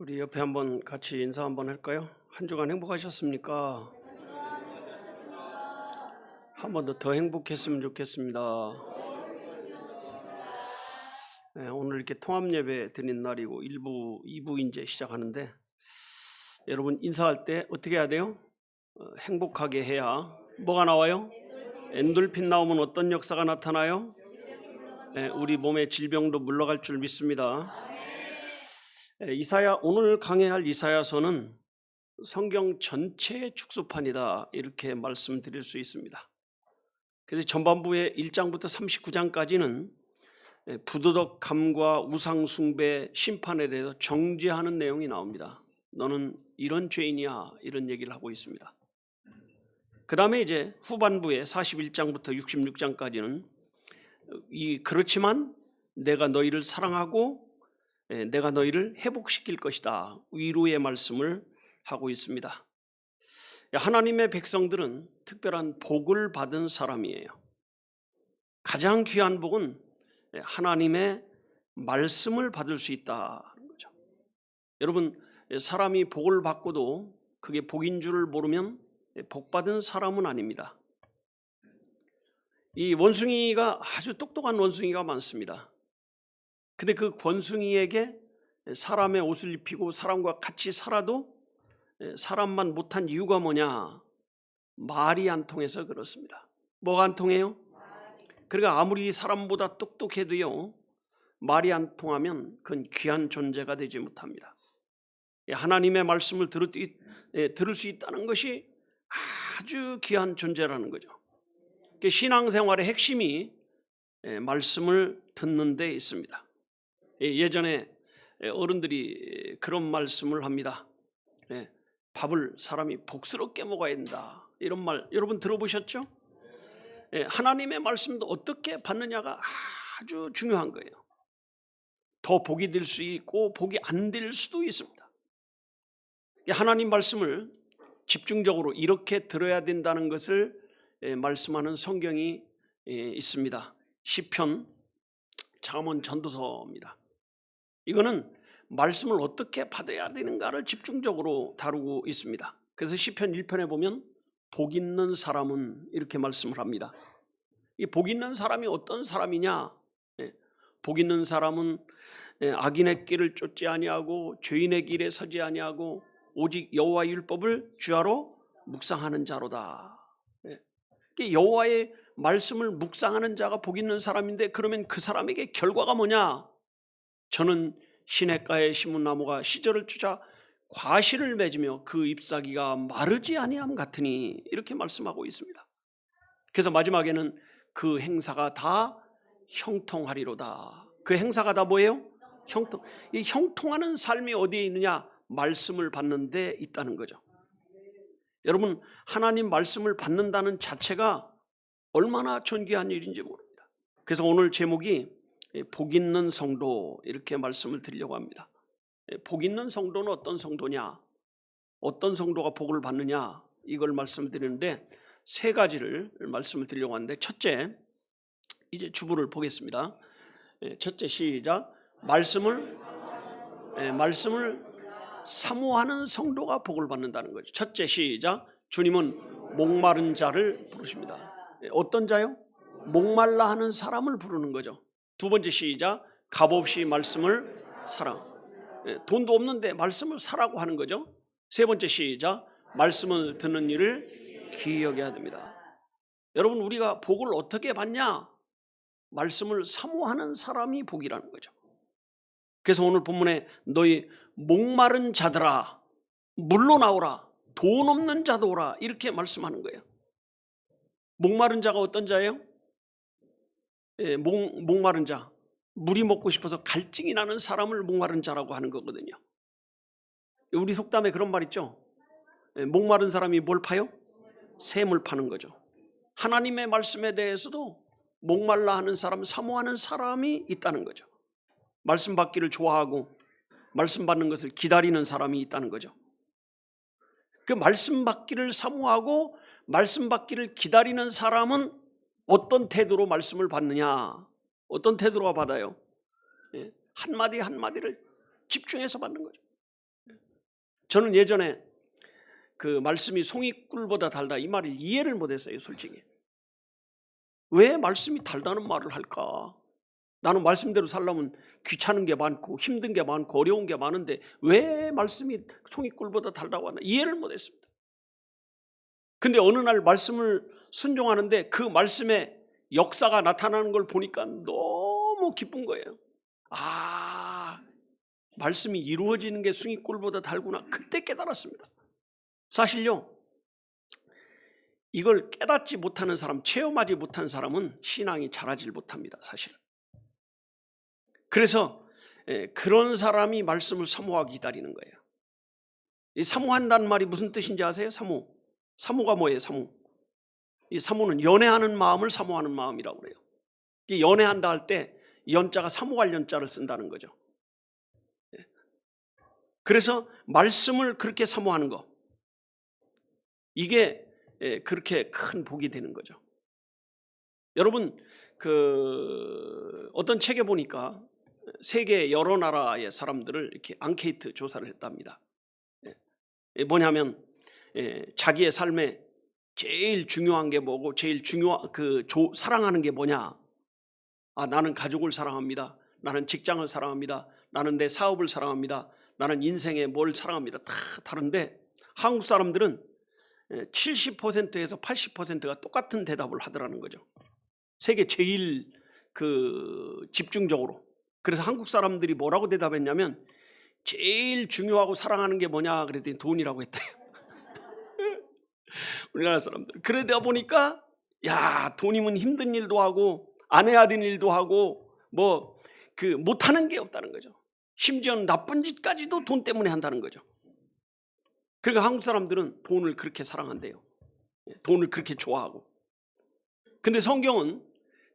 우리 옆에 한번 같이 인사 한번 할까요? 한 주간 행복하셨습니까? 한 번 더 행복했으면 좋겠습니다. 네, 오늘 이렇게 통합 예배 드린 날이고 1부, 2부 이제 시작하는데 여러분 인사할 때 어떻게 해야 돼요? 행복하게 해야 뭐가 나와요? 엔돌핀 나오면 어떤 역사가 나타나요? 네, 우리 몸의 질병도 물러갈 줄 믿습니다. 오늘 강해할 이사야서는 성경 전체의 축소판이다 이렇게 말씀드릴 수 있습니다. 그래서 전반부의 1장부터 39장까지는 부도덕함과 우상숭배, 심판에 대해서 정죄하는 내용이 나옵니다. 너는 이런 죄인이야 이런 얘기를 하고 있습니다. 그 다음에 이제 후반부에 41장부터 66장까지는 그렇지만 내가 너희를 사랑하고 내가 너희를 회복시킬 것이다 위로의 말씀을 하고 있습니다. 하나님의 백성들은 특별한 복을 받은 사람이에요. 가장 귀한 복은 하나님의 말씀을 받을 수 있다는 거죠. 여러분, 사람이 복을 받고도 그게 복인 줄을 모르면 복 받은 사람은 아닙니다. 이 원숭이가 아주 똑똑한 원숭이가 많습니다. 근데 그 원숭이에게 사람의 옷을 입히고 사람과 같이 살아도 사람만 못한 이유가 뭐냐? 말이 안 통해서 그렇습니다. 뭐가 안 통해요? 그러니까 아무리 사람보다 똑똑해도요, 말이 안 통하면 그건 귀한 존재가 되지 못합니다. 하나님의 말씀을 들을 수 있다는 것이 아주 귀한 존재라는 거죠. 신앙생활의 핵심이 말씀을 듣는 데 있습니다. 예전에 어른들이 그런 말씀을 합니다. 밥을 사람이 복스럽게 먹어야 된다. 이런 말 여러분 들어보셨죠? 하나님의 말씀도 어떻게 받느냐가 아주 중요한 거예요. 더 복이 될 수 있고 복이 안 될 수도 있습니다. 하나님 말씀을 집중적으로 이렇게 들어야 된다는 것을 말씀하는 성경이 있습니다. 시편, 잠언, 전도서입니다. 이거는 말씀을 어떻게 받아야 되는가를 집중적으로 다루고 있습니다. 그래서 시편 1편에 보면 복 있는 사람은 이렇게 말씀을 합니다. 이 복 있는 사람이 어떤 사람이냐? 복 있는 사람은 악인의 길을 쫓지 아니하고 죄인의 길에 서지 아니하고 오직 여호와의 율법을 주야로 묵상하는 자로다. 여호와의 말씀을 묵상하는 자가 복 있는 사람인데 그러면 그 사람에게 결과가 뭐냐? 저는 시냇가에 심은 나무가 시절을 주자 과실을 맺으며 그 잎사귀가 마르지 아니함 같으니 이렇게 말씀하고 있습니다. 그래서 마지막에는 그 행사가 다 형통하리로다. 그 행사가 다 뭐예요? 이 형통하는 삶이 어디에 있느냐? 말씀을 받는 데 있다는 거죠. 여러분, 하나님 말씀을 받는다는 자체가 얼마나 존귀한 일인지 모릅니다. 그래서 오늘 제목이 복 있는 성도 이렇게 말씀을 드리려고 합니다. 복 있는 성도는 어떤 성도냐? 어떤 성도가 복을 받느냐? 이걸 말씀드리는데 세 가지를 말씀을 드리려고 하는데 첫째, 이제 주부를 보겠습니다. 첫째 시작. 말씀을 사모하는 성도가 복을 받는다는 거죠. 첫째 시작. 주님은 목마른 자를 부르십니다. 어떤 자요? 목말라 하는 사람을 부르는 거죠. 두 번째 시작. 값없이 말씀을 사랑. 돈도 없는데 말씀을 사라고 하는 거죠. 세 번째 시작. 말씀을 듣는 일을 귀히 여겨야 됩니다. 여러분, 우리가 복을 어떻게 받냐? 말씀을 사모하는 사람이 복이라는 거죠. 그래서 오늘 본문에 너희 목마른 자들아 물로 나오라, 돈 없는 자도 오라 이렇게 말씀하는 거예요. 목마른 자가 어떤 자예요? 목마른 자, 물이 먹고 싶어서 갈증이 나는 사람을 목마른 자라고 하는 거거든요. 우리 속담에 그런 말 있죠. 목마른 사람이 뭘 파요? 샘을 파는 거죠. 하나님의 말씀에 대해서도 목말라 하는 사람, 사모하는 사람이 있다는 거죠. 말씀 받기를 좋아하고 말씀 받는 것을 기다리는 사람이 있다는 거죠. 그 말씀 받기를 사모하고 말씀 받기를 기다리는 사람은 어떤 태도로 말씀을 받느냐? 어떤 태도로 받아요? 한마디 한마디를 집중해서 받는 거죠. 저는 예전에 그 말씀이 송이꿀보다 달다 이 말을 이해를 못했어요. 솔직히 왜 말씀이 달다는 말을 할까? 나는 말씀대로 살려면 귀찮은 게 많고 힘든 게 많고 어려운 게 많은데 왜 말씀이 송이꿀보다 달다고 하나 이해를 못했습니다. 근데 어느 날 말씀을 순종하는데 그 말씀의 역사가 나타나는 걸 보니까 너무 기쁜 거예요. 아, 말씀이 이루어지는 게 송이꿀보다 달구나. 그때 깨달았습니다. 사실요, 이걸 깨닫지 못하는 사람, 체험하지 못한 사람은 신앙이 자라질 못합니다. 사실. 그래서 그런 사람이 말씀을 사모하기 기다리는 거예요. 이 사모한다는 말이 무슨 뜻인지 아세요? 사모가 뭐예요? 이 사모는 연애하는 마음을 사모하는 마음이라고 그래요. 연애한다 할 때 연자가 사모할 연자를 쓴다는 거죠. 그래서 말씀을 그렇게 사모하는 거, 이게 그렇게 큰 복이 되는 거죠. 여러분, 어떤 책에 보니까 세계 여러 나라의 사람들을 이렇게 앙케이트 조사를 했답니다. 뭐냐면 자기의 삶에 제일 중요한 게 뭐고 제일 사랑하는 게 뭐냐? 아, 나는 가족을 사랑합니다. 나는 직장을 사랑합니다. 나는 내 사업을 사랑합니다. 나는 인생에 뭘 사랑합니다. 다 다른데 한국 사람들은 70%에서 80%가 똑같은 대답을 하더라는 거죠. 세계 제일 집중적으로. 그래서 한국 사람들이 뭐라고 대답했냐면 제일 중요하고 사랑하는 게 뭐냐 그랬더니 돈이라고 했대요. 우리나라 사람들. 그러다 보니까 야, 돈이면 힘든 일도 하고 안 해야 되는 일도 하고 못하는 게 없다는 거죠. 심지어는 나쁜 짓까지도 돈 때문에 한다는 거죠. 그러니까 한국 사람들은 돈을 그렇게 사랑한대요. 돈을 그렇게 좋아하고. 근데 성경은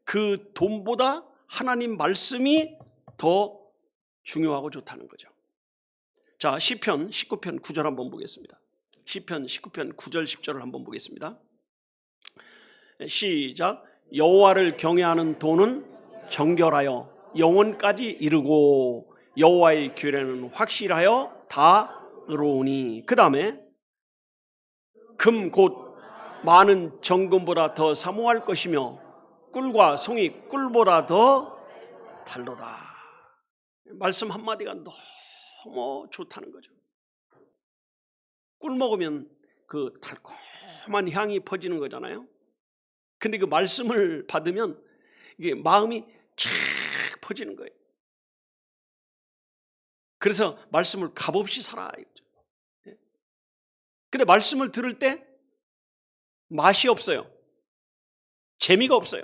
그 돈보다 하나님 말씀이 더 중요하고 좋다는 거죠. 자, 시편 19편 9절 한번 보겠습니다. 시편 19편 9절 10절을 한번 보겠습니다. 시작. 여호와를 경외하는 도는 정결하여 영원까지 이르고 여호와의 규례는 확실하여 다 의로우니. 그 다음에 금 곧 많은 정금보다 더 사모할 것이며 꿀과 송이 꿀보다 더 달도다. 말씀 한마디가 너무 좋다는 거죠. 꿀 먹으면 그 달콤한 향이 퍼지는 거잖아요. 근데 그 말씀을 받으면 이게 마음이 쫙 퍼지는 거예요. 그래서 말씀을 값없이 살아야 이거죠. 근데 말씀을 들을 때 맛이 없어요. 재미가 없어요.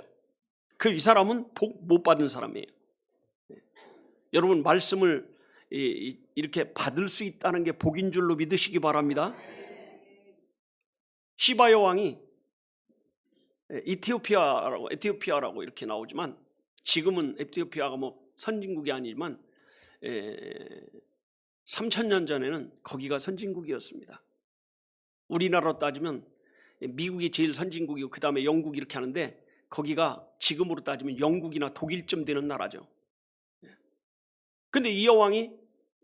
이 사람은 복 못 받은 사람이에요. 여러분, 말씀을 이렇게 받을 수 있다는 게 복인 줄로 믿으시기 바랍니다. 시바 여왕이 에티오피아라고 이렇게 나오지만 지금은 에티오피아가 선진국이 아니지만 3000년 전에는 거기가 선진국이었습니다. 우리나라로 따지면 미국이 제일 선진국이고 그 다음에 영국이 이렇게 하는데 거기가 지금으로 따지면 영국이나 독일쯤 되는 나라죠. 근데 이 여왕이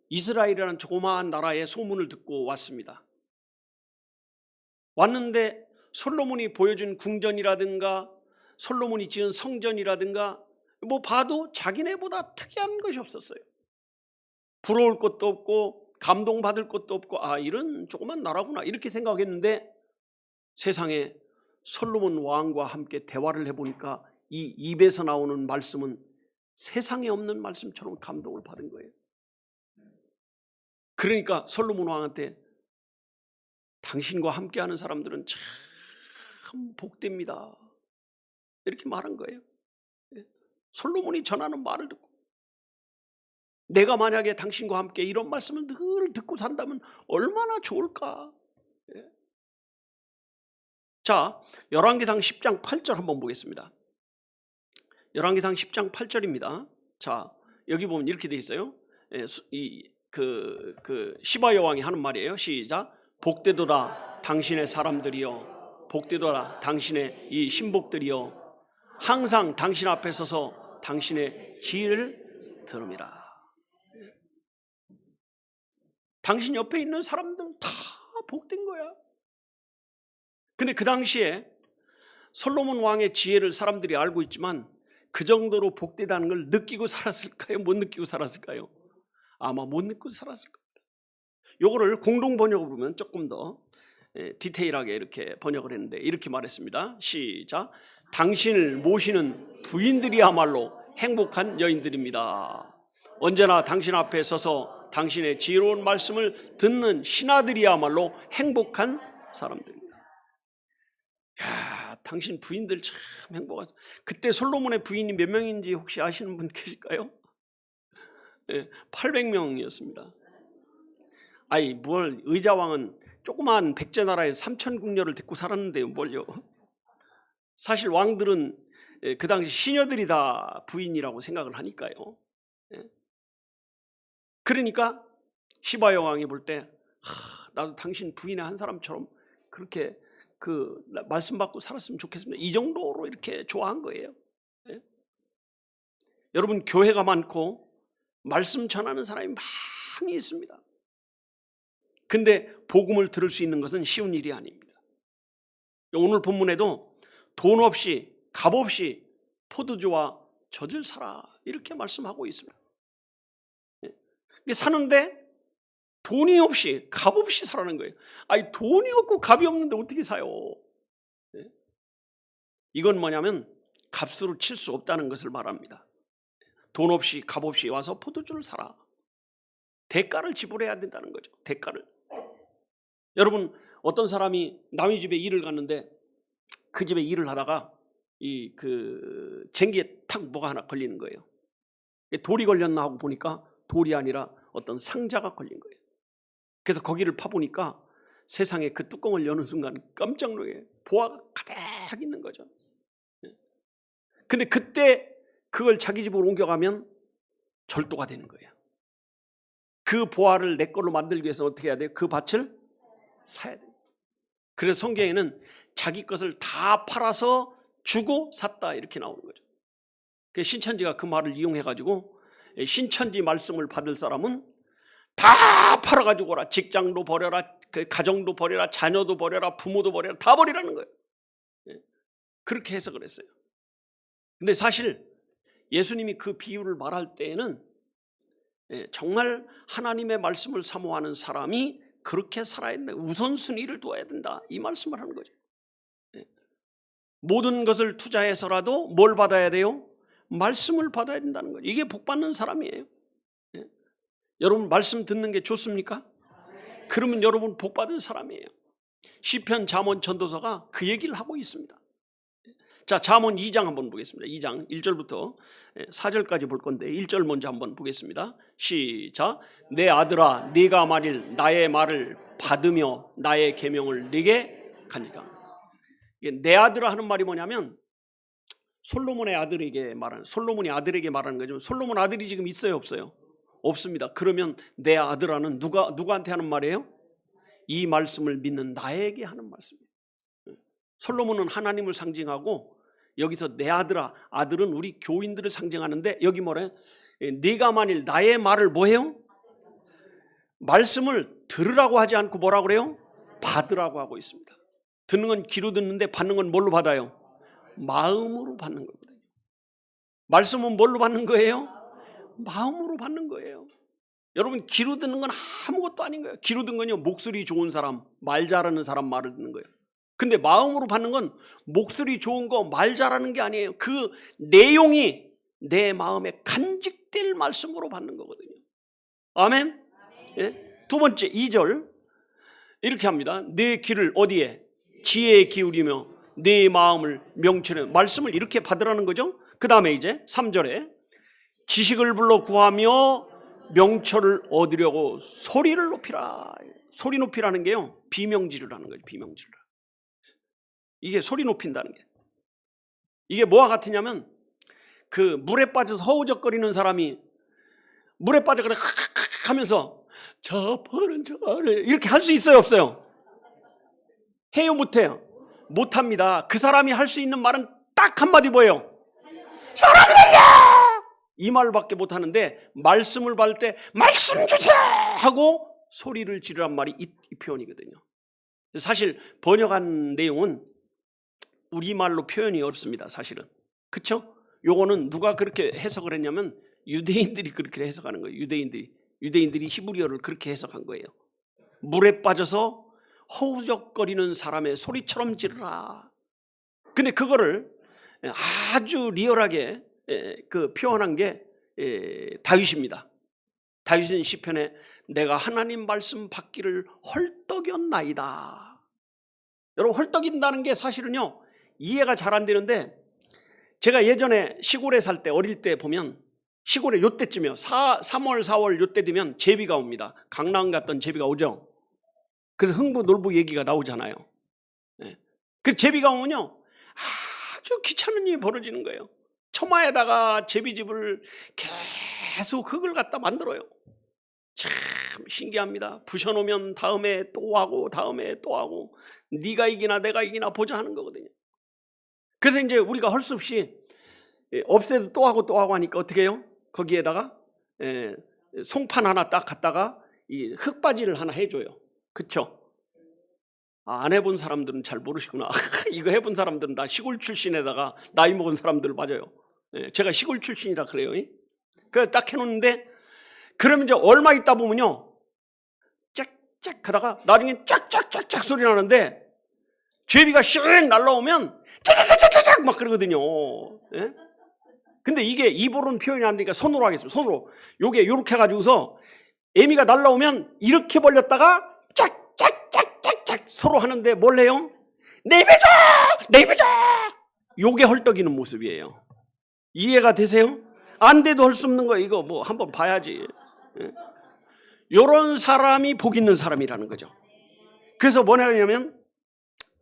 이스라엘이라는 조그마한 나라의 소문을 듣고 왔습니다. 왔는데 솔로몬이 보여준 궁전이라든가 솔로몬이 지은 성전이라든가 봐도 자기네보다 특이한 것이 없었어요. 부러울 것도 없고 감동받을 것도 없고 이런 조그만 나라구나 이렇게 생각했는데 세상에 솔로몬 왕과 함께 대화를 해보니까 이 입에서 나오는 말씀은 세상에 없는 말씀처럼 감동을 받은 거예요. 그러니까 솔로몬 왕한테 당신과 함께하는 사람들은 참 복됩니다 이렇게 말한 거예요. 솔로몬이 전하는 말을 듣고 내가 만약에 당신과 함께 이런 말씀을 늘 듣고 산다면 얼마나 좋을까. 자, 열왕기상 10장 8절 한번 보겠습니다. 열왕기상 10장 8절입니다. 자, 여기 보면 이렇게 돼 있어요. 시바 여왕이 하는 말이에요. 시작. 복되도다 당신의 사람들이여, 복되도다 당신의 이 신복들이여, 항상 당신 앞에 서서 당신의 지혜를 들음이라. 당신 옆에 있는 사람들 다 복된 거야. 근데 그 당시에 솔로몬 왕의 지혜를 사람들이 알고 있지만 그 정도로 복되다는 걸 느끼고 살았을까요? 못 느끼고 살았을까요? 아마 못 느끼고 살았을 겁니다. 요거를 공동 번역을 보면 조금 더 디테일하게 이렇게 번역을 했는데 이렇게 말했습니다. 시작. 당신을 모시는 부인들이야말로 행복한 여인들입니다. 언제나 당신 앞에 서서 당신의 지혜로운 말씀을 듣는 신하들이야말로 행복한 사람들입니다. 야, 당신 부인들 참 행복하죠. 그때 솔로몬의 부인이 몇 명인지 혹시 아시는 분 계실까요? 800명이었습니다. 아이, 뭘 의자왕은 조그만 백제 나라에 3,000궁녀를 데리고 살았는데요, 뭘요? 사실 왕들은 그 당시 시녀들이 다 부인이라고 생각을 하니까요. 그러니까 시바 여왕이 볼 때 나도 당신 부인의 한 사람처럼 그렇게 그 말씀 받고 살았으면 좋겠습니다. 이 정도로 이렇게 좋아한 거예요. 여러분, 교회가 많고 말씀 전하는 사람이 많이 있습니다. 근데 복음을 들을 수 있는 것은 쉬운 일이 아닙니다. 오늘 본문에도 돈 없이 값 없이 포도주와 젖을 사라 이렇게 말씀하고 있습니다. 사는데 돈이 없이 값 없이 사라는 거예요. 아니, 돈이 없고 값이 없는데 어떻게 사요? 이건 뭐냐면 값으로 칠 수 없다는 것을 말합니다. 돈 없이 값 없이 와서 포도주를 사라. 대가를 지불해야 된다는 거죠. 대가를. 여러분, 어떤 사람이 남의 집에 일을 갔는데 그 집에 일을 하다가 그 쟁기에 탁 뭐가 하나 걸리는 거예요. 돌이 걸렸나 하고 보니까 돌이 아니라 어떤 상자가 걸린 거예요. 그래서 거기를 파보니까 세상에 그 뚜껑을 여는 순간 깜짝 놀라게 보화가 가득 있는 거죠. 근데 그때 그걸 자기 집으로 옮겨가면 절도가 되는 거예요. 그 보화를 내 걸로 만들기 위해서 어떻게 해야 돼요? 그 밭을 사야 돼요. 그래서 성경에는 자기 것을 다 팔아서 주고 샀다 이렇게 나오는 거죠. 그래서 신천지가 그 말을 이용해가지고 신천지 말씀을 받을 사람은 다 팔아가지고 오라. 직장도 버려라, 그 가정도 버려라, 자녀도 버려라, 부모도 버려라, 다 버리라는 거예요. 그렇게 해석을 했어요. 근데 사실 예수님이 그 비유를 말할 때에는 정말 하나님의 말씀을 사모하는 사람이 그렇게 살아야 된다. 우선순위를 두어야 된다. 이 말씀을 하는 거죠. 모든 것을 투자해서라도 뭘 받아야 돼요? 말씀을 받아야 된다는 거죠. 이게 복 받는 사람이에요. 여러분, 말씀 듣는 게 좋습니까? 그러면 여러분 복 받은 사람이에요. 시편, 잠언, 전도서가 그 얘기를 하고 있습니다. 자, 잠언 2장 한번 보겠습니다. 2장 1절부터 4절까지 볼 건데 1절 먼저 한번 보겠습니다. 시작. 내 아들아, 네가 만일 나의 말을 받으며 나의 계명을 네게 간직하라. 내 아들아 하는 말이 뭐냐면 솔로몬의 아들에게 말하는, 솔로몬이 아들에게 말하는 거죠. 솔로몬 아들이 지금 있어요, 없어요? 없습니다. 그러면 내 아들아는 누구한테 하는 말이에요? 이 말씀을 믿는 나에게 하는 말씀이에요. 솔로몬은 하나님을 상징하고 여기서 내 아들아, 아들은 우리 교인들을 상징하는데 여기 뭐래? 네가 만일 나의 말을 뭐해요? 말씀을 들으라고 하지 않고 뭐라고 그래요? 받으라고 하고 있습니다. 듣는 건 귀로 듣는데 받는 건 뭘로 받아요? 마음으로 받는 거거든요. 말씀은 뭘로 받는 거예요? 마음으로 받는 거예요. 여러분, 귀로 듣는 건 아무것도 아닌 거예요. 귀로 듣는 건요, 목소리 좋은 사람, 말 잘하는 사람 말을 듣는 거예요. 근데 마음으로 받는 건 목소리 좋은 거, 말 잘하는 게 아니에요. 그 내용이 내 마음에 간직될 말씀으로 받는 거거든요. 아멘? 예? 두 번째 2절 이렇게 합니다. 내 귀를 어디에? 지혜에 기울이며 내 마음을 명철에, 말씀을 이렇게 받으라는 거죠. 그 다음에 이제 3절에 지식을 불러 구하며 명철을 얻으려고 소리를 높이라. 소리 높이라는 게요, 비명지를 하는 거예요. 비명지를. 이게 소리 높인다는 게. 이게 뭐와 같으냐면 그 물에 빠져서 허우적거리는 사람이 물에 빠져 그래 하면서 저 벌은 저래 이렇게 할 수 있어요, 없어요? 해요, 못해요? 못합니다. 그 사람이 할 수 있는 말은 딱 한마디 뭐예요? 사람 살려! 이 말밖에 못하는데 말씀을 받을 때 말씀 주세요 하고 소리를 지르란 말이 이 표현이거든요. 사실 번역한 내용은 우리말로 표현이 어렵습니다. 사실은. 그렇죠? 요거는 누가 그렇게 해석을 했냐면 유대인들이 그렇게 해석하는 거예요. 유대인들이 히브리어를 그렇게 해석한 거예요. 물에 빠져서 허우적거리는 사람의 소리처럼 지르라. 근데 그거를 아주 리얼하게 그 표현한 게 다윗입니다. 다윗은 시편에 내가 하나님 말씀 받기를 헐떡였나이다. 여러분, 헐떡인다는 게 사실은요 이해가 잘 안 되는데, 제가 예전에 시골에 살 때, 어릴 때 보면 시골에 요때쯤이요 3월 4월 요때 되면 제비가 옵니다. 강남 갔던 제비가 오죠. 그래서 흥부 놀부 얘기가 나오잖아요. 그 제비가 오면요 아주 귀찮은 일이 벌어지는 거예요. 처마에다가 제비집을 계속 흙을 갖다 만들어요. 참 신기합니다. 부셔놓으면 다음에 또 하고 다음에 또 하고, 네가 이기나 내가 이기나 보자 하는 거거든요. 그래서 이제 우리가 할 수 없이 없애도 또 하고 또 하고 하니까 어떻게 해요? 거기에다가 송판 하나 딱 갖다가 이 흙바지를 하나 해줘요. 그쵸? 안 해본 사람들은 잘 모르시구나. 이거 해본 사람들은 다 시골 출신에다가 나이 먹은 사람들 맞아요. 제가 시골 출신이라 그래요. 그래서 딱 해놓는데, 그러면 이제 얼마 있다 보면요 쫙쫙 하다가 나중에 쫙쫙쫙쫙 소리 나는데, 제비가 슉 날라오면 짜자자자자작 막 그러거든요. 근데 이게 입으로는 표현이 안 되니까 손으로 하겠습니다. 손으로 요게 요렇게 해가지고서 애미가 날라오면 이렇게 벌렸다가 짝짝짝짝짝 서로 하는데 뭘 해요? 내비자! 내비자! 요게 헐떡이는 모습이에요. 이해가 되세요? 안 돼도 할 수 없는 거예요. 이거 뭐 한번 봐야지. 요런 사람이 복 있는 사람이라는 거죠. 그래서 뭐냐면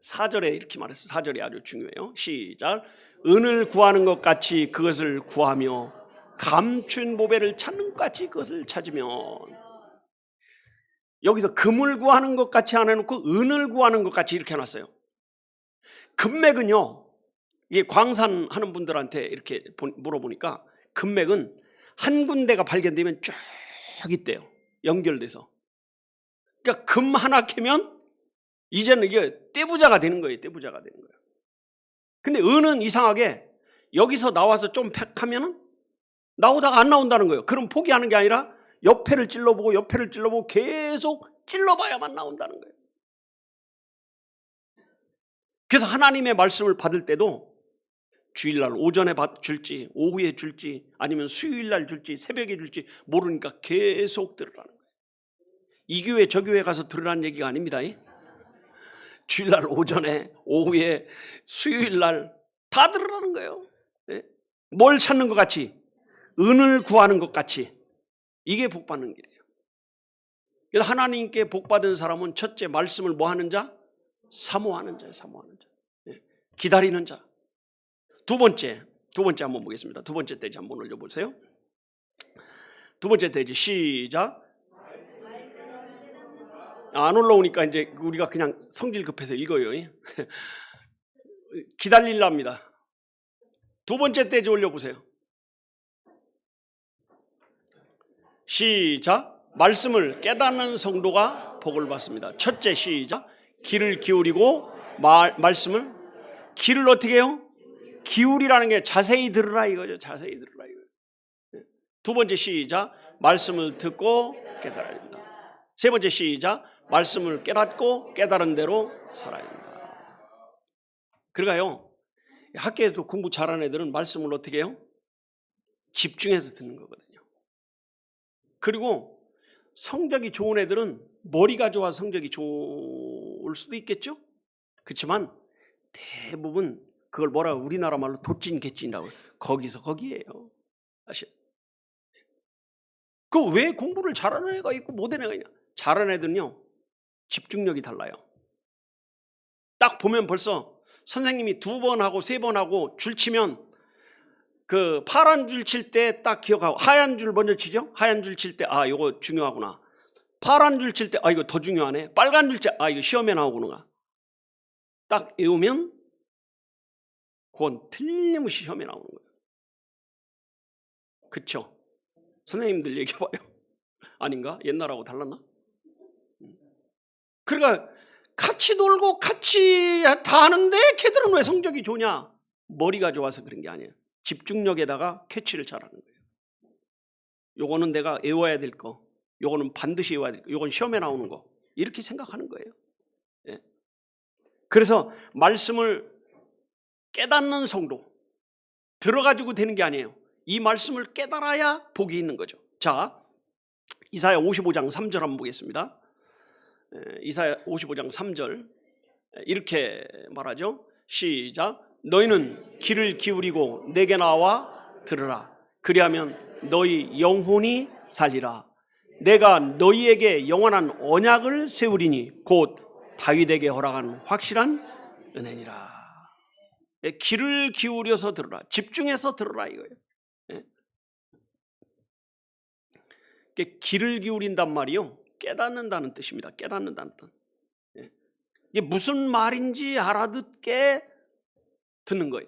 4절에 이렇게 말했어요. 4절이 아주 중요해요. 시작. 은을 구하는 것 같이 그것을 구하며 감춘 보배를 찾는 것 같이 그것을 찾으면, 여기서 금을 구하는 것 같이 안 해놓고 은을 구하는 것 같이 이렇게 해놨어요. 금맥은요, 이게 광산하는 분들한테 이렇게 물어보니까 금맥은 한 군데가 발견되면 쭉 있대요. 연결돼서. 그러니까 금 하나 캐면 이제는 이게 떼부자가 되는 거예요. 떼부자가 되는 거예요. 근데 은은 이상하게 여기서 나와서 좀 팩하면 나오다가 안 나온다는 거예요. 그럼 포기하는 게 아니라 옆에를 찔러보고 옆에를 찔러보고 계속 찔러봐야만 나온다는 거예요. 그래서 하나님의 말씀을 받을 때도 주일날 오전에 줄지 오후에 줄지 아니면 수요일날 줄지 새벽에 줄지 모르니까 계속 들으라는 거예요. 이 교회 저 교회 가서 들으라는 얘기가 아닙니다. 주일날 오전에 오후에 수요일날 다 들으라는 거예요. 뭘 찾는 것 같이? 은을 구하는 것 같이. 이게 복 받는 길이에요. 그래서 하나님께 복 받은 사람은 첫째 말씀을 뭐 하는 자? 사모하는 자예요. 사모하는 자. 기다리는 자. 두 번째 한번 보겠습니다. 두 번째 대지 한번 올려보세요. 두 번째 대지 시작. 안 올라오니까 이제 우리가 그냥 성질 급해서 읽어요. 기다리려 합니다. 두 번째 대지 올려보세요. 시작. 말씀을 깨닫는 성도가 복을 받습니다. 첫째 시작. 귀를 기울이고 말씀을 귀를 어떻게 해요? 기울이라는 게 자세히 들으라 이거죠. 자세히 들으라 이거예요. 두 번째 시작. 말씀을 듣고 깨달아야 됩니다. 세 번째 시작. 말씀을 깨닫고 깨달은 대로 살아야 됩니다. 그러니까요, 학교에서 공부 잘하는 애들은 말씀을 어떻게 해요? 집중해서 듣는 거거든요. 그리고 성적이 좋은 애들은 머리가 좋아 성적이 좋을 수도 있겠죠. 그렇지만 대부분 그걸 뭐라고 우리나라 말로 도찐개찐이라고 해요. 거기서 거기에요. 아시죠? 그 왜 공부를 잘하는 애가 있고 못하는 애가 있냐? 잘하는 애들은요 집중력이 달라요. 딱 보면 벌써 선생님이 2번 하고 3번 하고 줄 치면 그 파란 줄 칠 때 딱 기억하고, 하얀 줄 먼저 치죠. 하얀 줄 칠 때 아 이거 중요하구나. 파란 줄 칠 때 아 이거 더 중요하네. 빨간 줄 칠 때 아 이거 시험에 나오구나. 딱 외우면 그건 틀림없이 시험에 나오는 거예요. 그쵸? 선생님들 얘기해봐요. 아닌가? 옛날하고 달랐나? 그러니까 같이 놀고 같이 다 하는데 걔들은 왜 성적이 좋냐? 머리가 좋아서 그런 게 아니에요. 집중력에다가 캐치를 잘하는 거예요. 요거는 내가 외워야 될 거, 요거는 반드시 외워야 될 거, 요건 시험에 나오는 거, 이렇게 생각하는 거예요. 예. 그래서 말씀을 깨닫는 성도, 들어가지고 되는 게 아니에요. 이 말씀을 깨달아야 복이 있는 거죠. 자, 이사야 55장 3절 한번 보겠습니다. 이사야 55장 3절 이렇게 말하죠. 시작. 너희는 귀를 기울이고 내게 나와 들으라. 그리하면 너희 영혼이 살리라. 내가 너희에게 영원한 언약을 세우리니 곧 다윗에게 허락한 확실한 은혜니라. 귀를 기울여서 들으라. 집중해서 들으라 이거예요. 귀를 기울인단 말이요, 깨닫는다는 뜻입니다. 깨닫는다는 뜻. 이게 무슨 말인지 알아듣게 듣는 거예요.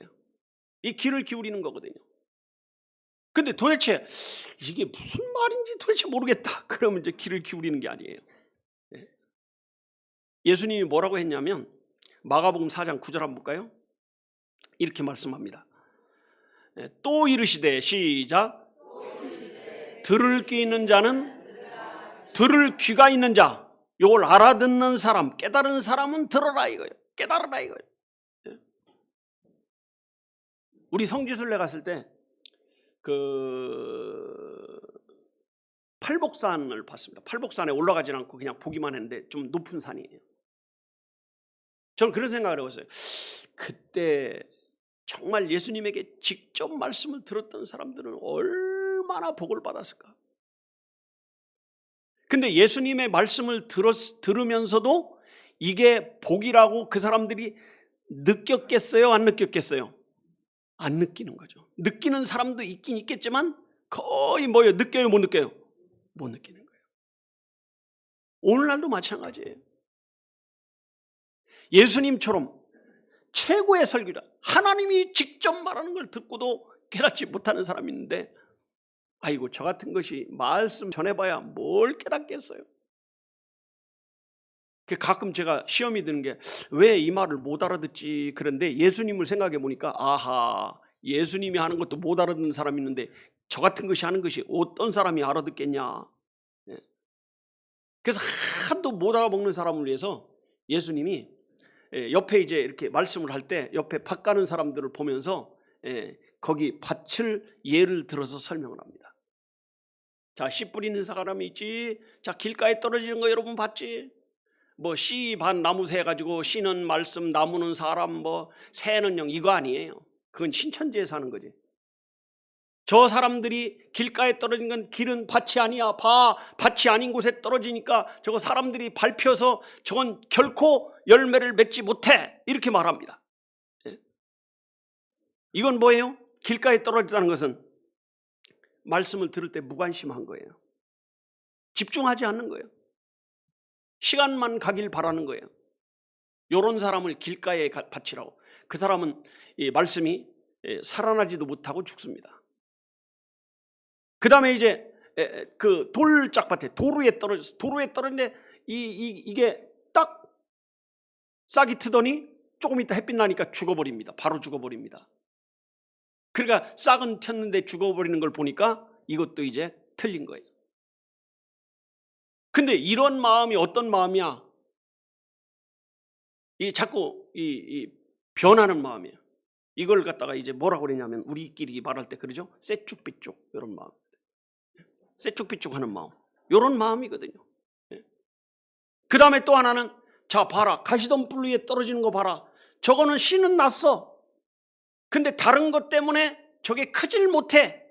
이 귀를 기울이는 거거든요. 근데 도대체 이게 무슨 말인지 도대체 모르겠다. 그러면 이제 귀를 기울이는 게 아니에요. 예수님이 뭐라고 했냐면 마가복음 4장 9절 한번 볼까요? 이렇게 말씀합니다. 또 이르시되 시작. 들을 귀 있는 자는, 들을 귀가 있는 자, 이걸 알아듣는 사람, 깨달은 사람은 들어라 이거예요. 깨달으라 이거예요. 우리 성지순례 갔을 때 팔복산을 봤습니다. 팔복산에 올라가진 않고 그냥 보기만 했는데 좀 높은 산이에요. 저는 그런 생각을 해봤어요. 그때 정말 예수님에게 직접 말씀을 들었던 사람들은 얼마나 복을 받았을까. 근데 예수님의 말씀을 들으면서도 이게 복이라고 그 사람들이 느꼈겠어요? 안 느꼈겠어요? 안 느끼는 거죠. 느끼는 사람도 있긴 있겠지만 거의 뭐예요? 느껴요? 못 느껴요? 못 느끼는 거예요. 오늘날도 마찬가지예요. 예수님처럼 최고의 설교자, 하나님이 직접 말하는 걸 듣고도 깨닫지 못하는 사람이 있는데, 아이고 저 같은 것이 말씀 전해봐야 뭘 깨닫겠어요. 가끔 제가 시험이 드는 게 왜 이 말을 못 알아듣지, 그런데 예수님을 생각해 보니까 아하, 예수님이 하는 것도 못 알아듣는 사람이 있는데 저 같은 것이 하는 것이 어떤 사람이 알아듣겠냐. 그래서 한도 못 알아먹는 사람을 위해서 예수님이 옆에 이제 이렇게 말씀을 할 때 옆에 밭 가는 사람들을 보면서 거기 밭을 예를 들어서 설명을 합니다. 자, 씨 뿌리는 사람이 있지. 자, 길가에 떨어지는 거 여러분 봤지? 뭐 씨 반 나무 새 가지고 씨는 말씀, 나무는 사람, 뭐 새는 영, 이거 아니에요. 그건 신천지에서 하는 거지. 저 사람들이 길가에 떨어진 건 길은 밭이 아니야. 밭이 아닌 곳에 떨어지니까 저거 사람들이 밟혀서 저건 결코 열매를 맺지 못해. 이렇게 말합니다. 이건 뭐예요? 길가에 떨어졌다는 것은 말씀을 들을 때 무관심한 거예요. 집중하지 않는 거예요. 시간만 가길 바라는 거예요. 이런 사람을 길가에 바치라고. 그 사람은 이 말씀이 살아나지도 못하고 죽습니다. 그 다음에 이제 그 돌짝밭에 도루에 떨어졌어. 도루에 떨어졌는데 이게 딱 싹이 트더니 조금 있다 햇빛 나니까 죽어버립니다. 바로 죽어버립니다. 그러니까 싹은 텄는데 죽어버리는 걸 보니까 이것도 이제 틀린 거예요. 근데 이런 마음이 어떤 마음이야? 이 자꾸 이 변하는 마음이에요. 이걸 갖다가 이제 뭐라고 그러냐면 우리끼리 말할 때 그러죠. 새쭉삐쭉 이런 마음. 새쭉삐쭉 하는 마음. 이런 마음이거든요. 그 다음에 또 하나는 자 봐라, 가시덤불 위에 떨어지는 거 봐라. 저거는 씨는 났어. 근데 다른 것 때문에 저게 크질 못해.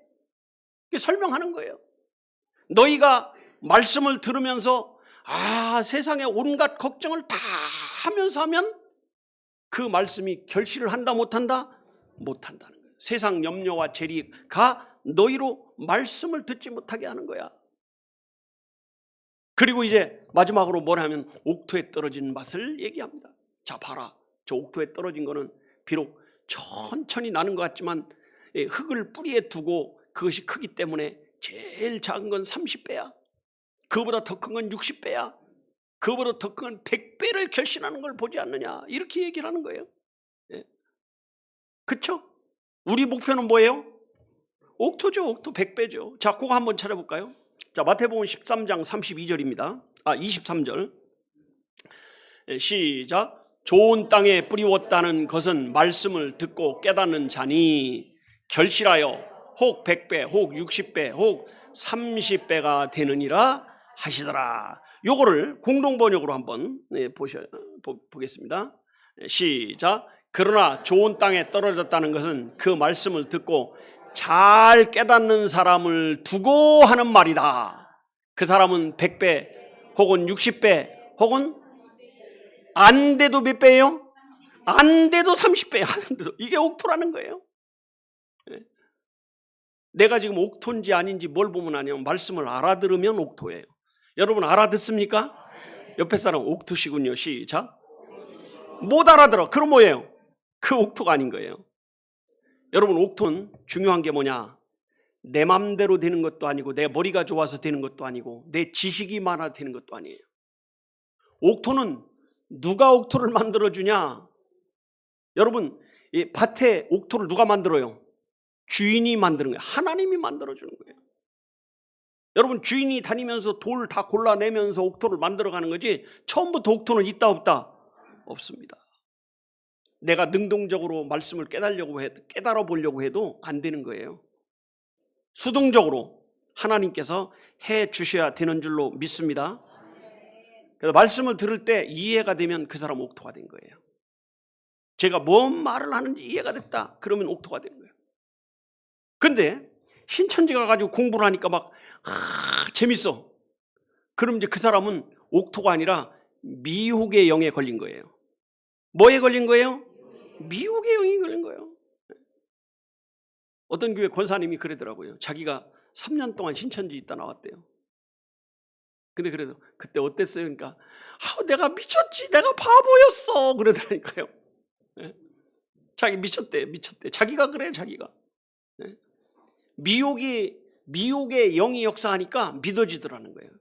이게 설명하는 거예요. 너희가 말씀을 들으면서 세상에 온갖 걱정을 다 하면서 하면 그 말씀이 결실을 한다 못한다? 못한다는 거예요. 세상 염려와 재리가 너희로 말씀을 듣지 못하게 하는 거야. 그리고 이제 마지막으로 뭐냐면 옥토에 떨어진 맛을 얘기합니다. 자 봐라, 저 옥토에 떨어진 거는 비록 천천히 나는 것 같지만 흙을 뿌리에 두고 그것이 크기 때문에 제일 작은 건 30배야. 그거보다 더 큰 건 60배야. 그보다 더 큰 100배를 결신하는 걸 보지 않느냐, 이렇게 얘기를 하는 거예요. 예. 그렇죠? 우리 목표는 뭐예요? 옥토죠. 옥토 100배죠. 자, 그거 한번 찾아볼까요? 자, 마태복음 13장 32절입니다. 23절. 시작. 좋은 땅에 뿌리웠다는 것은 말씀을 듣고 깨닫는 자니 결실하여 혹 100배, 혹 60배, 혹 30배가 되느니라 하시더라. 요거를 공동번역으로 한번 보겠습니다. 시작. 그러나 좋은 땅에 떨어졌다는 것은 그 말씀을 듣고 잘 깨닫는 사람을 두고 하는 말이다. 그 사람은 100배 혹은 60배 혹은 안 돼도 몇 배예요? 안 돼도 30배예요. 안 돼도. 이게 옥토라는 거예요. 내가 지금 옥토인지 아닌지 뭘 보면 아니면 말씀을 알아들으면 옥토예요. 여러분 알아듣습니까? 옆에 사람 옥토시군요. 시작. 못 알아들어. 그럼 뭐예요? 그 옥토가 아닌 거예요. 여러분 옥토는 중요한 게 뭐냐? 내 맘대로 되는 것도 아니고 내 머리가 좋아서 되는 것도 아니고 내 지식이 많아 되는 것도 아니에요. 옥토는 누가 옥토를 만들어주냐? 여러분 이 밭에 옥토를 누가 만들어요? 주인이 만드는 거예요. 하나님이 만들어주는 거예요. 여러분 주인이 다니면서 돌 다 골라내면서 옥토를 만들어가는 거지 처음부터 옥토는 있다 없다? 없습니다. 내가 능동적으로 말씀을 깨달아 보려고 해도 안 되는 거예요. 수동적으로 하나님께서 해 주셔야 되는 줄로 믿습니다. 그래서 말씀을 들을 때 이해가 되면 그 사람 옥토가 된 거예요. 제가 뭔 말을 하는지 이해가 됐다. 그러면 옥토가 된 거예요. 근데 신천지가 가지고 공부를 하니까 막 재밌어. 그럼 이제 그 사람은 옥토가 아니라 미혹의 영에 걸린 거예요. 뭐에 걸린 거예요? 미혹의 영이 걸린 거예요. 어떤 교회 권사님이 그러더라고요. 자기가 3년 동안 신천지 있다 나왔대요. 근데 그래도 그때 어땠어요? 그러니까 내가 미쳤지, 내가 바보였어 그러더라니까요. 자기 미쳤대. 자기가 그래, 자기가. 미혹의 영이 역사하니까 믿어지더라는 거예요.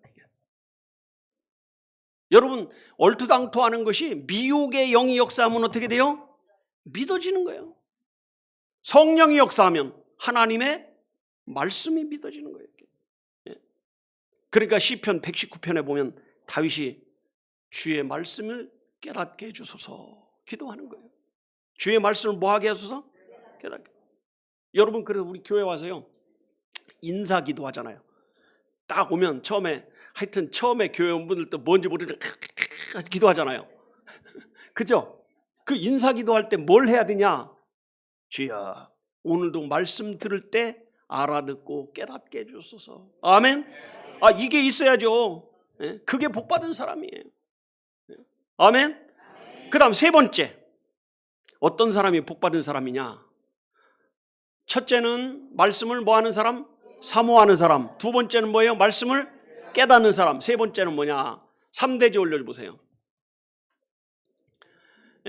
여러분 얼토당토하는 것이 미혹의 영이 역사하면 어떻게 돼요? 믿어지는 거예요. 성령이 역사하면 하나님의 말씀이 믿어지는 거예요. 그러니까 시편 119편에 보면 다윗이 주의 말씀을 깨닫게 해주소서 기도하는 거예요. 주의 말씀을 뭐하게 하소서? 깨닫게. 여러분 그래서 우리 교회 와서요 인사기도 하잖아요. 딱 오면 처음에 교회 온 분들도 뭔지 모르는데 기도하잖아요. 그죠? 그 인사기도 할 때 뭘 해야 되냐? 주여 오늘도 말씀 들을 때 알아듣고 깨닫게 해주소서. 아멘. 이게 있어야죠. 그게 복받은 사람이에요. 아멘. 그 다음 세 번째 어떤 사람이 복받은 사람이냐? 첫째는 말씀을 뭐하는 사람? 사모하는 사람. 두 번째는 뭐예요? 말씀을 깨닫는 사람. 세 번째는 뭐냐? 3대지 올려보세요.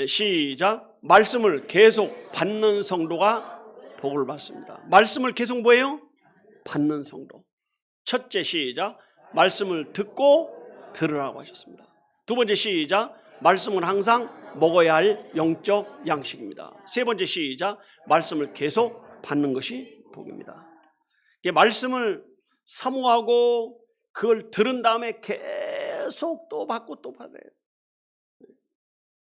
시작. 말씀을 계속 받는 성도가 복을 받습니다. 말씀을 계속 뭐예요? 받는 성도. 첫째 시작. 말씀을 듣고 들으라고 하셨습니다. 두 번째 시작. 말씀은 항상 먹어야 할 영적 양식입니다. 세 번째 시작. 말씀을 계속 받는 것이 복입니다. 말씀을 사모하고 그걸 들은 다음에 계속 또 받고 또 받아요.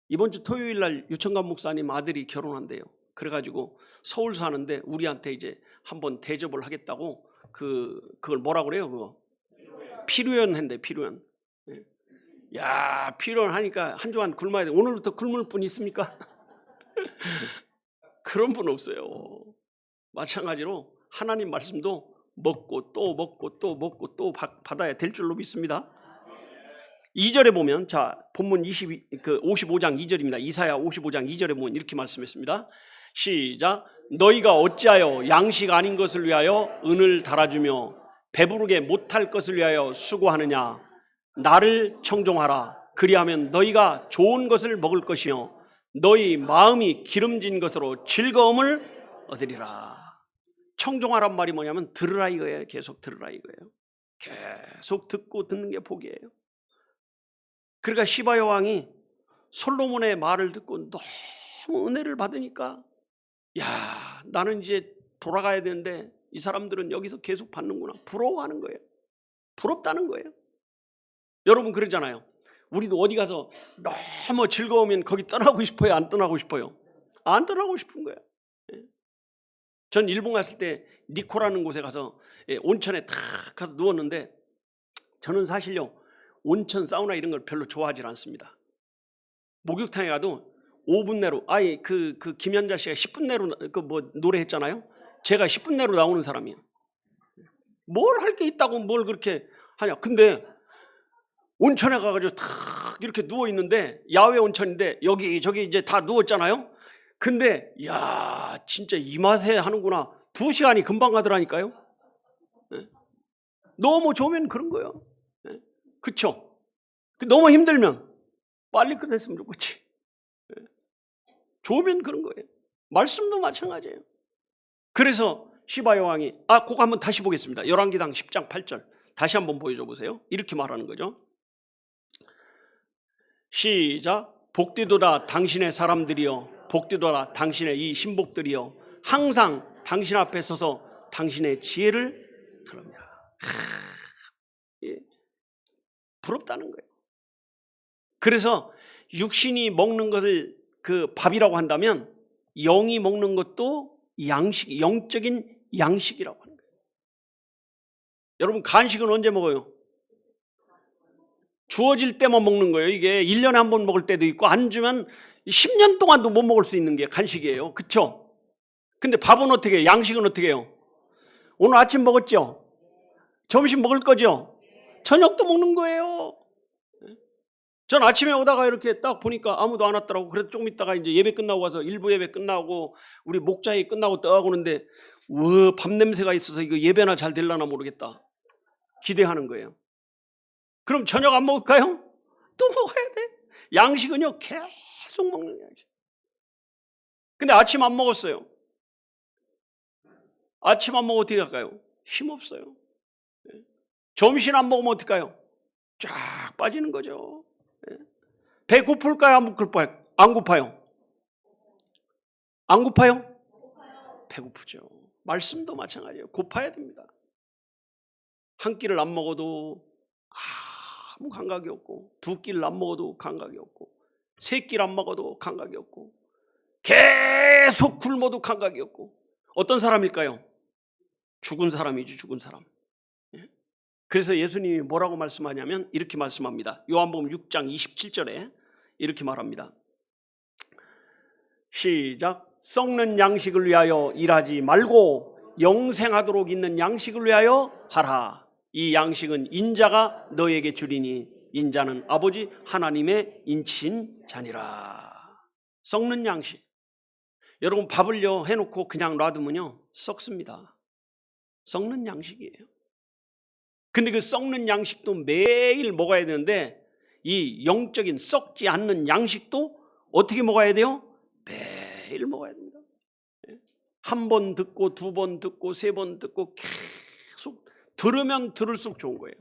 이번 주 토요일 날 유청감 목사님 아들이 결혼한대요. 그래가지고 서울 사는데 우리한테 이제 한번 대접을 하겠다고 그걸 뭐라 그래요? 그거 피로연 한대. 피로연. 야, 피로연 하니까 한 주간 굶어야 돼. 오늘부터 굶을 분 있습니까? 그런 분 없어요. 마찬가지로 하나님 말씀도 먹고 또 먹고 또 먹고 또 받아야 될 줄로 믿습니다. 2절에 보면 자 본문 55장 2절입니다. 이사야 55장 2절에 보면 이렇게 말씀했습니다. 시작. 너희가 어찌하여 양식 아닌 것을 위하여 은을 달아주며 배부르게 못할 것을 위하여 수고하느냐. 나를 청종하라. 그리하면 너희가 좋은 것을 먹을 것이며 너희 마음이 기름진 것으로 즐거움을 얻으리라. 청종하란 말이 뭐냐면 들으라 이거예요. 계속 들으라 이거예요. 계속 듣고 듣는 게 복이에요. 그러니까 시바 여왕이 솔로몬의 말을 듣고 너무 은혜를 받으니까 야, 나는 이제 돌아가야 되는데 이 사람들은 여기서 계속 받는구나. 부러워하는 거예요. 부럽다는 거예요. 여러분 그러잖아요. 우리도 어디 가서 너무 즐거우면 거기 떠나고 싶어요? 안 떠나고 싶어요? 안 떠나고 싶은 거예요. 전 일본 갔을 때 니코라는 곳에 가서 온천에 탁 가서 누웠는데 저는 사실요 온천 사우나 이런 걸 별로 좋아하지 않습니다. 목욕탕에 가도 5분 내로 그 김연자 씨가 10분 내로 노래했잖아요. 제가 10분 내로 나오는 사람이에요. 뭘 할 게 있다고 뭘 그렇게 하냐. 근데 온천에 가가지고 탁 이렇게 누워 있는데 야외 온천인데 여기 저기 이제 다 누웠잖아요. 근데 야 진짜 이 맛에 하는구나. 2시간이 금방 가더라니까요. 너무 좋으면 그런 거예요. 그쵸? 너무 힘들면 빨리 끝냈으면 좋겠지. 좋으면 그런 거예요. 말씀도 마찬가지예요. 그래서 시바 여왕이 그거 한번 다시 보겠습니다. 열왕기상 10장 8절 다시 한번 보여줘 보세요. 이렇게 말하는 거죠. 시작. 복되도다 당신의 사람들이여, 복되도다 당신의 이 신복들이여, 항상 당신 앞에 서서 당신의 지혜를 들읍니다. 부럽다는 거예요. 그래서 육신이 먹는 것을 그 밥이라고 한다면 영이 먹는 것도 양식, 영적인 양식이라고 하는 거예요. 여러분 간식은 언제 먹어요? 주어질 때만 먹는 거예요. 이게 1년에 한 번 먹을 때도 있고 안 주면 10년 동안도 못 먹을 수 있는 게 간식이에요. 그렇죠? 근데 밥은 어떻게 해요? 양식은 어떻게 해요? 오늘 아침 먹었죠? 점심 먹을 거죠? 저녁도 먹는 거예요. 전 아침에 오다가 이렇게 딱 보니까 아무도 안 왔더라고. 그래서 조금 있다가 이제 예배 끝나고 와서 일부 예배 끝나고 우리 목자회 끝나고 떠가고 오는데 밥 냄새가 있어서 이거 예배나 잘 되려나 모르겠다. 기대하는 거예요. 그럼 저녁 안 먹을까요? 또 먹어야 돼. 양식은요 계속 먹는 양식. 근데 아침 안 먹었어요. 아침 안 먹으면 어떻게 할까요? 힘없어요. 점심 안 먹으면 어떡해요? 쫙 빠지는 거죠. 배 고플까요? 안 고플까요? 안 고파요? 안 고파요? 배고프죠. 말씀도 마찬가지예요. 고파야 됩니다. 한 끼를 안 먹어도 아무 감각이 없고, 2끼를 안 먹어도 감각이 없고, 3끼를 안 먹어도 감각이 없고, 계속 굶어도 감각이 없고. 어떤 사람일까요? 죽은 사람이지, 죽은 사람. 그래서 예수님이 뭐라고 말씀하냐면 이렇게 말씀합니다. 요한복음 6장 27절에 이렇게 말합니다. 시작. 썩는 양식을 위하여 일하지 말고 영생하도록 있는 양식을 위하여 하라. 이 양식은 인자가 너에게 주리니 인자는 아버지 하나님의 인친 자니라. 썩는 양식. 여러분 밥을요 해놓고 그냥 놔두면요 썩습니다. 썩는 양식이에요. 근데 그 썩는 양식도 매일 먹어야 되는데 이 영적인 썩지 않는 양식도 어떻게 먹어야 돼요? 매일 먹어야 됩니다. 한 번 듣고 2번 듣고 3번 듣고 계속 들으면 들을수록 좋은 거예요.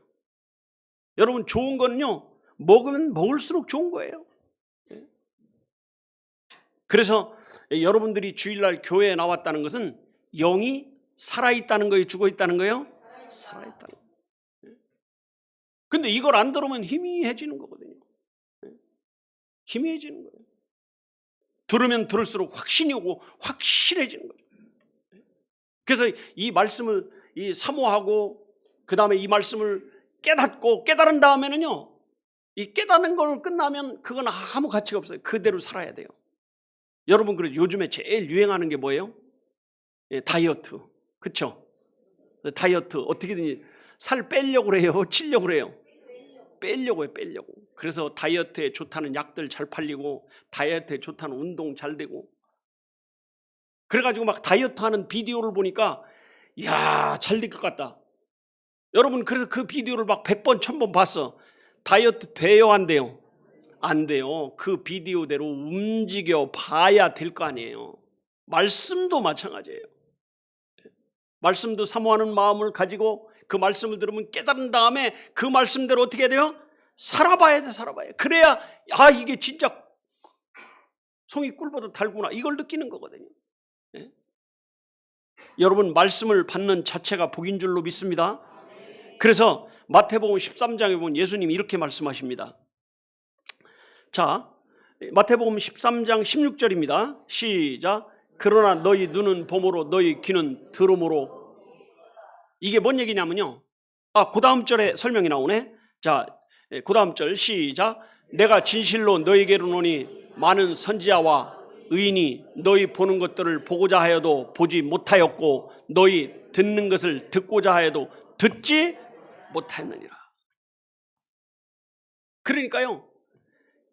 여러분 좋은 거는요 먹으면 먹을수록 좋은 거예요. 그래서 여러분들이 주일날 교회에 나왔다는 것은 영이 살아있다는 거예요? 죽어있다는 거예요? 살아있다는 거예요. 근데 이걸 안 들으면 희미해지는 거거든요. 희미해지는 거예요. 들으면 들을수록 확신이 오고 확실해지는 거죠. 그래서 이 말씀을 사모하고 그 다음에 이 말씀을 깨닫고 깨달은 다음에는요 이 깨닫는 걸 끝나면 그건 아무 가치가 없어요. 그대로 살아야 돼요. 여러분 그래서 요즘에 제일 유행하는 게 뭐예요? 다이어트. 그렇죠? 다이어트 어떻게든지 살 빼려고 그래요? 찌려고 그래요? 빼려고 해요. 빼려고. 그래서 다이어트에 좋다는 약들 잘 팔리고 다이어트에 좋다는 운동 잘 되고 그래가지고 막 다이어트 하는 비디오를 보니까 이야 잘 될 것 같다. 여러분 그래서 그 비디오를 막 100번 1000번 봤어. 다이어트 돼요 안 돼요? 안 돼요. 그 비디오대로 움직여 봐야 될 거 아니에요. 말씀도 마찬가지예요. 말씀도 사모하는 마음을 가지고 그 말씀을 들으면 깨달은 다음에 그 말씀대로 어떻게 해야 돼요? 살아봐야 돼, 살아봐야 돼. 그래야 이게 진짜 송이 꿀보다 달구나 이걸 느끼는 거거든요. 예? 여러분 말씀을 받는 자체가 복인 줄로 믿습니다. 그래서 마태복음 13장에 보면 예수님이 이렇게 말씀하십니다. 자, 마태복음 13장 16절입니다. 시작. 그러나 너희 눈은 봄으로 너희 귀는 들음으로. 이게 뭔 얘기냐면요. 그 다음 절에 설명이 나오네. 자, 그 다음 절 시작. 내가 진실로 너희에게로 오니 많은 선지자와 의인이 너희 보는 것들을 보고자 하여도 보지 못하였고 너희 듣는 것을 듣고자 하여도 듣지 못하였느니라. 그러니까요,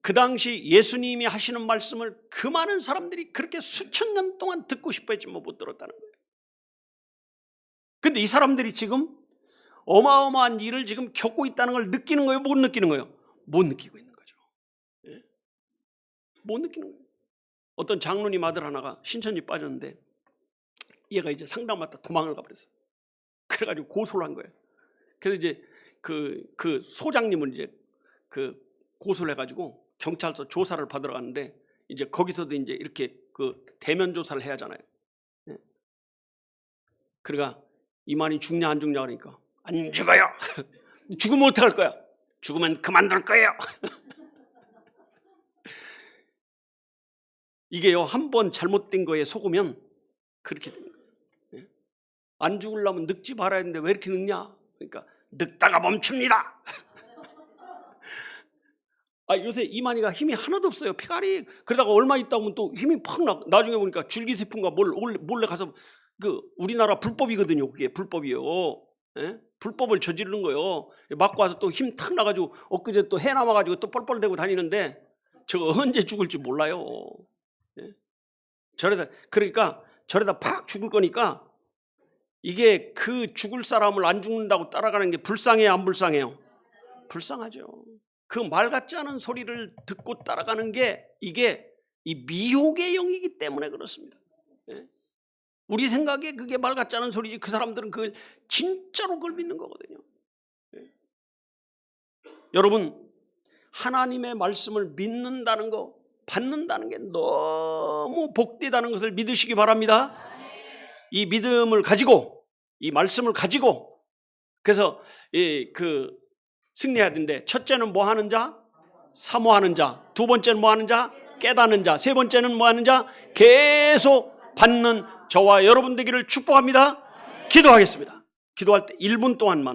그 당시 예수님이 하시는 말씀을 그 많은 사람들이 그렇게 수천 년 동안 듣고 싶어 했지만 못 들었다는 거예요. 근데 이 사람들이 지금 어마어마한 일을 지금 겪고 있다는 걸 느끼는 거예요? 못 느끼는 거예요? 못 느끼고 있는 거죠. 예? 못 느끼는 거예요. 어떤 장로님 아들 하나가 신천지 빠졌는데 얘가 이제 상담받다 도망을 가버렸어요. 그래가지고 고소를 한 거예요. 그래서 이제 그 소장님을 이제 고소를 해가지고 경찰서 조사를 받으러 갔는데 이제 거기서도 이제 이렇게 대면 조사를 해야 하잖아요. 예. 그러니까 이만희 죽냐 안 죽냐 그러니까 안 죽어요. 죽으면 어떡할 거야? 죽으면 그만둘 거예요. 이게요, 한 번 잘못된 거에 속으면 그렇게 되는 거예요. 예? 안 죽으려면 늙지 말아야 하는데 왜 이렇게 늙냐? 그러니까 늙다가 멈춥니다. 요새 이만희가 힘이 하나도 없어요. 피갈이. 그러다가 얼마 있다 보면 또 힘이 팍 나중에 보니까 줄기세포인가 몰래 가서 우리나라 불법이거든요. 그게 불법이에요. 예? 불법을 저지르는 거예요. 맞고 와서 또 힘 탁 나가지고 엊그제 또 해 남아가지고 또 뻘뻘대고 다니는데 저거 언제 죽을지 몰라요. 예? 그러니까 저래다 팍 죽을 거니까 이게 그 죽을 사람을 안 죽는다고 따라가는 게 불쌍해요, 안 불쌍해요? 불쌍하죠. 그 말 같지 않은 소리를 듣고 따라가는 게 이게 이 미혹의 영이기 때문에 그렇습니다. 예? 우리 생각에 그게 말 같지 않은 소리지 그 사람들은 그걸 진짜로 그걸 믿는 거거든요. 예? 여러분 하나님의 말씀을 믿는다는 거, 받는다는 게 너무 복되다는 것을 믿으시기 바랍니다. 이 믿음을 가지고 이 말씀을 가지고 그래서 승리해야 되는데 첫째는 뭐 하는 자? 사모하는 자. 두 번째는 뭐 하는 자? 깨닫는 자. 세 번째는 뭐 하는 자? 계속 받는 저와 여러분 되기를 축복합니다. 기도하겠습니다. 기도할 때 1분 동안만